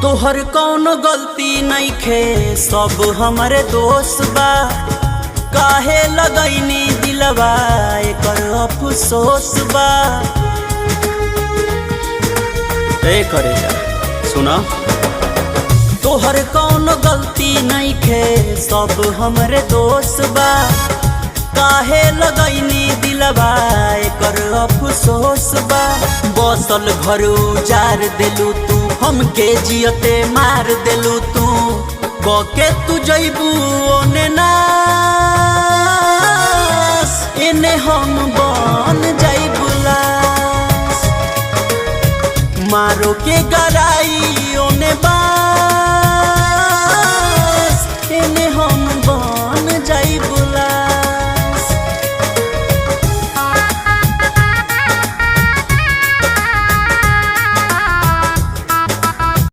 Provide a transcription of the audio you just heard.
तोहर कौनो गलती नइखे, सब हमरे दोस्त बा। काहे लगैनी दिलवा एकर अफसोस बा। ए करे जा सुना, तोहर कौनो गलती नइखे, सब हमरे दोस्त बा। काहे लगैनी दिलवा एकर अफसोस बा। बसल घर उजार देलू तू, हमके जियते मार देलू तू। बके तू जइबू ओने नास, एने हम बन जाइबू लाश। मारो के गराई